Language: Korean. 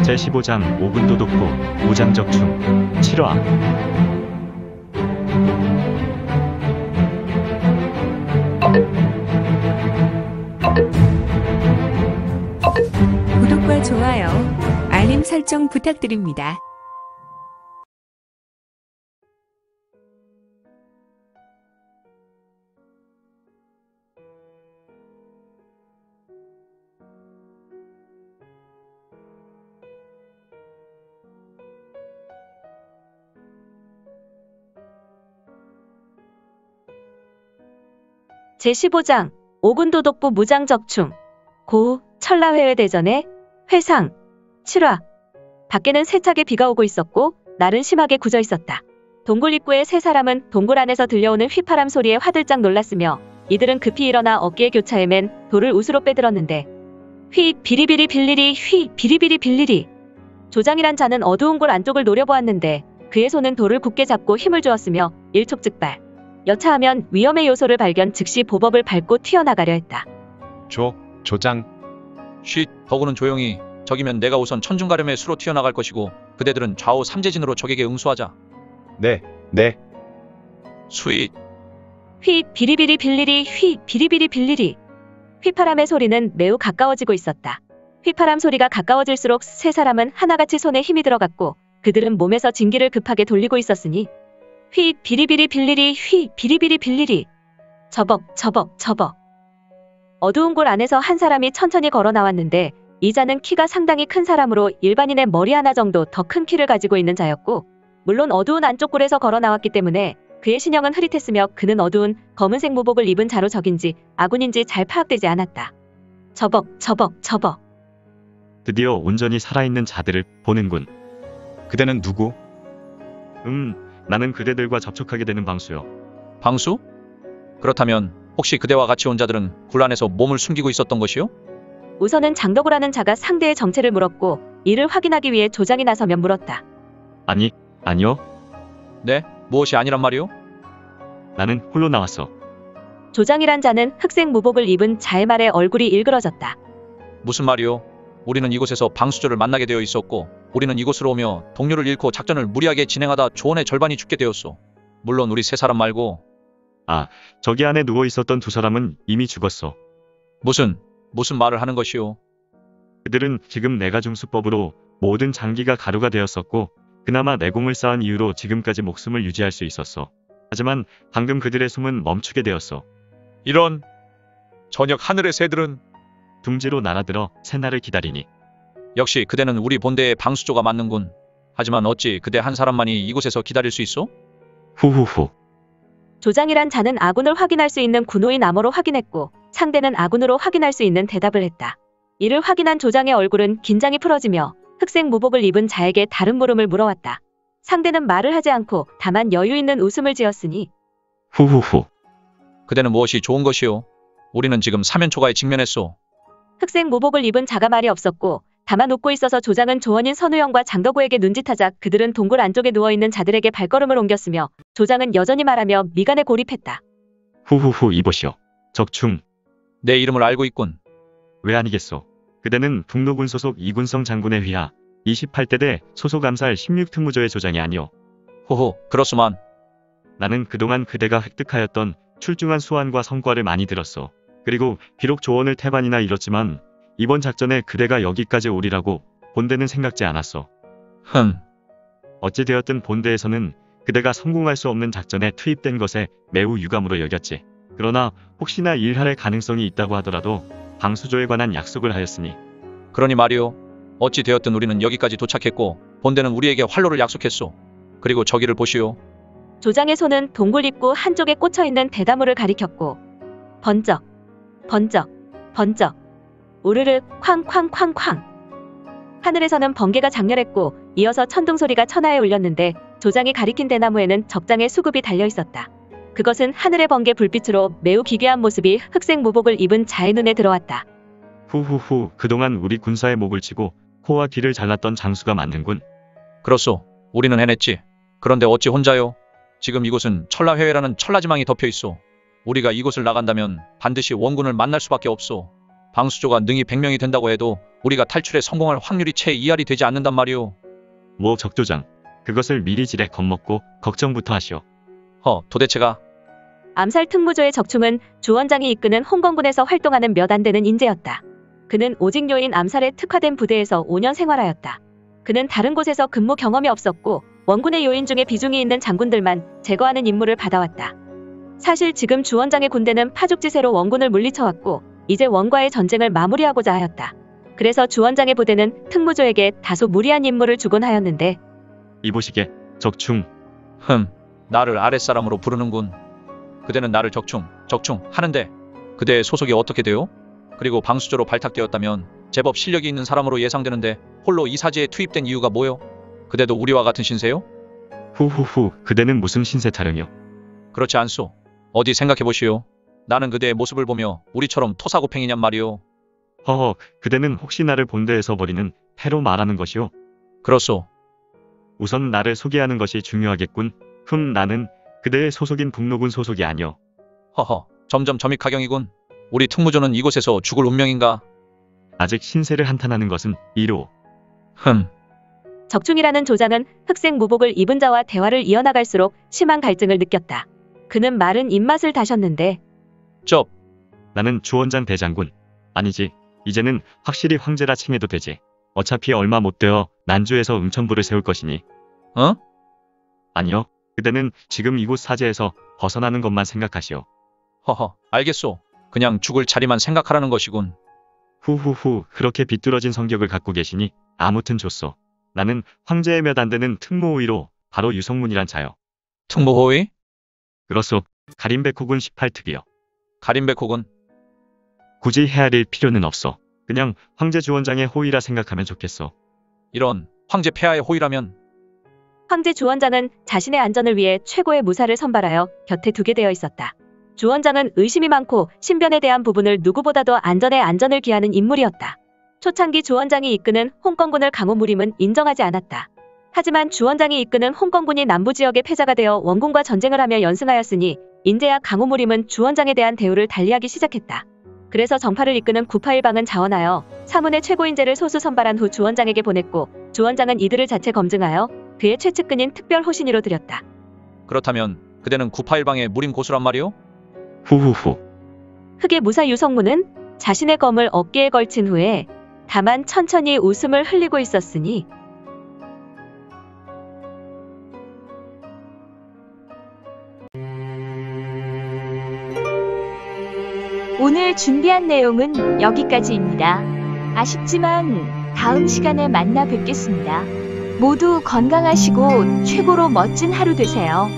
제15장 오군도독부 무장적충 7화. 구독과 좋아요, 알림 설정 부탁드립니다. 제15장 오군도독부 무장적충 고 천라회회 대전의 회상 7화. 밖에는 세차게 비가 오고 있었고 날은 심하게 굳어 있었다. 동굴 입구의 세 사람은 동굴 안에서 들려오는 휘파람 소리에 화들짝 놀랐으며 이들은 급히 일어나 어깨에 교차에 맨 돌을 우스로 빼들었는데 휘 비리비리 빌리리 휘 비리비리 빌리리. 조장이란 자는 어두운 골 안쪽을 노려보았는데 그의 손은 돌을 굳게 잡고 힘을 주었으며 일촉즉발. 여차하면 위험의 요소를 발견 즉시 보법을 밟고 튀어나가려 했다. 조장. 쉿, 버구는 조용히. 적이면 내가 우선 천중가름의 수로 튀어나갈 것이고 그대들은 좌우 삼재진으로 적에게 응수하자. 네. 수잇. 휘 비리비리 빌리리 휘 비리비리 빌리리. 휘파람의 소리는 매우 가까워지고 있었다. 휘파람 소리가 가까워질수록 세 사람은 하나같이 손에 힘이 들어갔고 그들은 몸에서 진기를 급하게 돌리고 있었으니 휘 비리비리 빌리리 휘 비리비리 빌리리. 저벅. 어두운 골 안에서 한 사람이 천천히 걸어 나왔는데 이 자는 키가 상당히 큰 사람으로 일반인의 머리 하나 정도 더 큰 키를 가지고 있는 자였고 물론 어두운 안쪽 골에서 걸어 나왔기 때문에 그의 신형은 흐릿했으며 그는 어두운 검은색 무복을 입은 자로 적인지 아군인지 잘 파악되지 않았다. 저벅. 드디어 온전히 살아있는 자들을 보는군. 그대는 누구? 나는 그대들과 접촉하게 되는 방수요. 방수? 그렇다면 혹시 그대와 같이 온 자들은 굴 안에서 몸을 숨기고 있었던 것이요? 우선은 장덕우라는 자가 상대의 정체를 물었고 이를 확인하기 위해 조장이 나서면 물었다. 아니요. 네? 무엇이 아니란 말이요? 나는 홀로 나왔어. 조장이란 자는 흑색 무복을 입은 자의 말에 얼굴이 일그러졌다. 무슨 말이요? 우리는 이곳에서 방수조를 만나게 되어 있었고 우리는 이곳으로 오며 동료를 잃고 작전을 무리하게 진행하다 조원의 절반이 죽게 되었소. 물론 우리 세 사람 말고. 저기 안에 누워 있었던 두 사람은 이미 죽었어. 무슨 말을 하는 것이오? 그들은 지금 내가중수법으로 모든 장기가 가루가 되었었고 그나마 내공을 쌓은 이유로 지금까지 목숨을 유지할 수 있었어. 하지만 방금 그들의 숨은 멈추게 되었어. 이런. 저녁 하늘의 새들은. 둥지로 날아들어 새날을 기다리니. 역시 그대는 우리 본대의 방수조가 맞는군. 하지만 어찌 그대 한 사람만이 이곳에서 기다릴 수 있어? 후후후. 조장이란 자는 아군을 확인할 수 있는 군호인 암호로 확인했고 상대는 아군으로 확인할 수 있는 대답을 했다. 이를 확인한 조장의 얼굴은 긴장이 풀어지며 흑색 무복을 입은 자에게 다른 물음을 물어왔다. 상대는 말을 하지 않고 다만 여유 있는 웃음을 지었으니 후후후. 그대는 무엇이 좋은 것이오? 우리는 지금 사면초가에 직면했소. 흑색 무복을 입은 자가 말이 없었고 다만 웃고 있어서 조장은 조원인 선우영과 장덕우에게 눈짓하자 그들은 동굴 안쪽에 누워있는 자들에게 발걸음을 옮겼으며 조장은 여전히 말하며 미간에 고립했다. 후후후 이보시오. 적충. 내 이름을 알고 있군. 왜 아니겠소. 그대는 북노군 소속 이군성 장군의 휘하 28대대 소속 암살 16특무조의 조장이 아니오. 호호, 그렇소만. 나는 그동안 그대가 획득하였던 출중한 수완과 성과를 많이 들었소. 그리고 비록 조언을 태반이나 잃었지만 이번 작전에 그대가 여기까지 오리라고 본대는 생각지 않았소. 어찌되었든 본대에서는 그대가 성공할 수 없는 작전에 투입된 것에 매우 유감으로 여겼지. 그러나 혹시나 일할의 가능성이 있다고 하더라도 방수조에 관한 약속을 하였으니. 그러니 말이오. 어찌 되었든 우리는 여기까지 도착했고 본대는 우리에게 활로를 약속했소. 그리고 저기를 보시오. 조장의 손은 동굴 입구 한쪽에 꽂혀있는 대나무를 가리켰고 번쩍 우르르 쾅쾅쾅쾅. 하늘에서는 번개가 장렬했고 이어서 천둥 소리가 천하에 울렸는데 조장이 가리킨 대나무에는 적장의 수급이 달려있었다. 그것은 하늘의 번개 불빛으로 매우 기괴한 모습이 흑색 무복을 입은 자의 눈에 들어왔다. 후후후. 그동안 우리 군사의 목을 치고 코와 귀를 잘랐던 장수가 맞는군. 그렇소. 우리는 해냈지. 그런데 어찌 혼자요? 지금 이곳은 천라회회라는 천라지망이 덮여있소. 우리가 이곳을 나간다면 반드시 원군을 만날 수밖에 없소. 방수조가 능히 100명이 된다고 해도 우리가 탈출에 성공할 확률이 채 2할이 되지 않는단 말이오. 뭐 적조장. 그것을 미리 지레 겁먹고 걱정부터 하시오. 도대체가 암살 특무조의 적충은 주 원장이 이끄는 홍건군에서 활동하는 몇 안 되는 인재였다. 그는 오직 요인 암살에 특화된 부대에서 5년 생활하였다. 그는 다른 곳에서 근무 경험이 없었고 원군의 요인 중에 비중이 있는 장군들만 제거하는 임무를 받아왔다. 사실 지금 주 원장의 군대는 파죽지세로 원군을 물리쳐왔고 이제 원과의 전쟁을 마무리하고자 하였다. 그래서 주 원장의 부대는 특무조에게 다소 무리한 임무를 주곤 하였는데 이보시게 적충. 나를 아랫사람으로 부르는군. 그대는 나를 적충 하는데 그대의 소속이 어떻게 돼요? 그리고 방수조로 발탁되었다면 제법 실력이 있는 사람으로 예상되는데 홀로 이 사지에 투입된 이유가 뭐요? 그대도 우리와 같은 신세요? 후후후. 그대는 무슨 신세 타령이오. 그렇지 않소. 어디 생각해보시오. 나는 그대의 모습을 보며 우리처럼 토사구팽이냔 말이오. 허허. 그대는 혹시 나를 본대에서 벌이는 패로 말하는 것이오. 그렇소. 우선 나를 소개하는 것이 중요하겠군. 나는 그대의 소속인 북로군 소속이 아니오. 점점 점입가경이군. 우리 특무조는 이곳에서 죽을 운명인가? 아직 신세를 한탄하는 것은 이로. 적충이라는 조장은 흑색 무복을 입은 자와 대화를 이어나갈수록 심한 갈증을 느꼈다. 그는 말은 입맛을 다셨는데 나는 주원장 대장군. 아니지. 이제는 확실히 황제라 칭해도 되지. 어차피 얼마 못 되어 난주에서 응천부를 세울 것이니. 아니요. 그대는 지금 이곳 사제에서 벗어나는 것만 생각하시오. 알겠소. 그냥 죽을 자리만 생각하라는 것이군. 후후후. 그렇게 비뚤어진 성격을 갖고 계시니 아무튼 좋소. 나는 황제의 몇 안 되는 특무호위로 바로 유성문이란 자요. 특무호위? 그렇소. 가림백호군 18특이요. 가림백호군. 굳이 헤아릴 필요는 없어. 그냥 황제 주원장의 호위라 생각하면 좋겠어. 이런 황제 폐하의 호위라면 황제 주원장은 자신의 안전을 위해 최고의 무사를 선발하여 곁에 두게 되어 있었다. 주원장은 의심이 많고 신변에 대한 부분을 누구보다도 안전을 기하는 인물이었다. 초창기 주원장이 이끄는 홍건군을 강호무림은 인정하지 않았다. 하지만 주원장이 이끄는 홍건군이 남부지역의 패자가 되어 원군과 전쟁을 하며 연승하였으니 인제야 강호무림은 주원장에 대한 대우를 달리하기 시작했다. 그래서 정파를 이끄는 구파일방은 자원하여 사문의 최고인재를 소수 선발한 후 주원장에게 보냈고 주원장은 이들을 자체 검증하여 그의 최측근인 특별호신이로 들였다. 그렇다면 그대는 구파일방의 무림 고수란 말이오? 후후후. 흑의 무사 유성문은 자신의 검을 어깨에 걸친 후에 다만 천천히 웃음을 흘리고 있었으니 오늘 준비한 내용은 여기까지입니다. 아쉽지만 다음 시간에 만나 뵙겠습니다. 모두 건강하시고 최고로 멋진 하루 되세요.